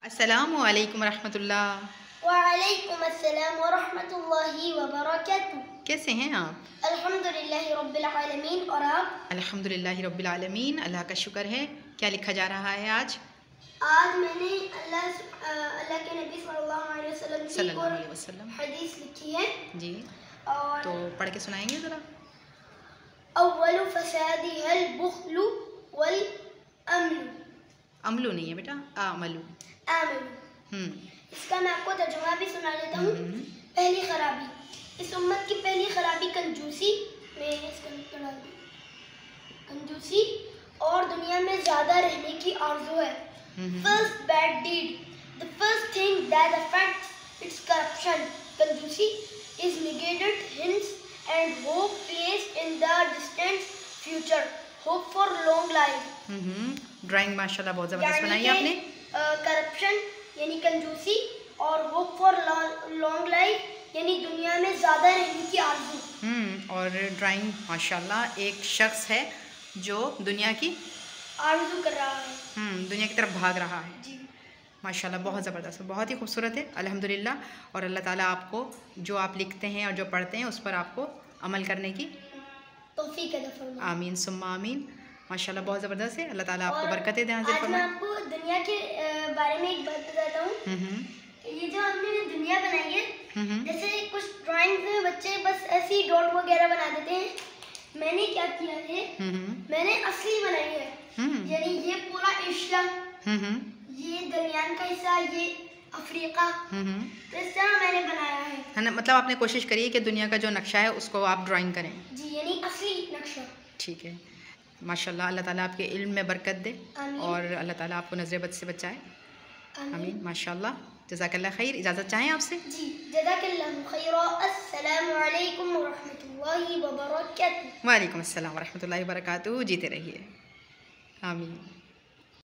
अस्सलामु अलैकुम रहमतुल्लाह। वालेकुम अस्सलाम व रहमतुल्लाहि व बरकातुहू। कैसे हैं आप? अल्हम्दुलिल्लाहि रब्बिल आलमीन। और आप? अल्हम्दुलिल्लाहि रब्बिल आलमीन, अल्लाह का शुक्र है। क्या लिखा जा रहा है आज? आज मैंने अल्लाह के नबी सल्लल्लाहु अलैहि वसल्लम की हदीस लिखी है जी। और तो पढ़ के सुनाएंगे ज़रा। अव्वलु फसादी हल बुख्लु वल अमलु। अमलू नहीं है बेटा, आमलू। आमलु। इसका मैं आपको तर्जुमा भी सुना देता हूँ। पहली खराबी, इस उम्मत की पहली खराबी कंजूसी में कंजूसी और दुनिया में ज्यादा रहने की आरज़ू है। First bad deed, the first thing that affects its corruption, कंजूसी is negated hints and hope placed in the distant future, hope for long life। Drawing माशाल्लाह बहुत ज़बरदस्त बनाई है आपने। करप्शन यानी कंजूसी और होप फॉर लॉन्ग लाइफ यानी दुनिया में ज़्यादा रहने की आरज़ू। और ड्राइंग माशाल्लाह एक शख्स है जो दुनिया की आरज़ू कर रहा है, दुनिया की तरफ भाग रहा है जी। माशाल्लाह बहुत ज़बरदस्त, बहुत ही खूबसूरत है अल्हम्दुलिल्लाह। और अल्लाह ताला आपको जो आप लिखते हैं और जो पढ़ते हैं उस पर आपको अमल करने की तौफीक अता फरमाए। आमीन सुम्मा आमीन। माशाल्लाह बहुत ज़बरदस्त है, अल्लाह ताला आपको बरकतें दें। आज मैं आपको दुनिया के बारे में एक बात बताता हूँ। ये जो हमने दुनिया बनाई है, जैसे कुछ ड्राइंग में बच्चे बस ऐसी डॉट वगैरह बना देते हैं, मैंने क्या किया है, मैंने असली बनाई है। यानी ये पूरा एशिया, ये दरमियान का हिस्सा, ये अफ्रीका, तो इस तरह मैंने बनाया है ना। मतलब आपने कोशिश करी है कि दुनिया का जो नक्शा है उसको आप ड्राइंग करें। जी, यानी असली नक्शा। ठीक है माशाल्लाह, अल्लाह ताला आपके इल्म में बरकत दे और अल्लाह ताला आपको नज़र बद से बचाए। आमीन माशाल्लाह। जज़ाकल्लाह खैर। इजाज़त चाहें आपसे? जी, जज़ाकल्लाहु खैरा। अस्सलामु अलैकुम व रहमतुल्लाहि व बरकातुहू। वालेकुम अस्सलाम व रहमतुल्लाहि व बरकातुहू। जीते रहिए। आमीन।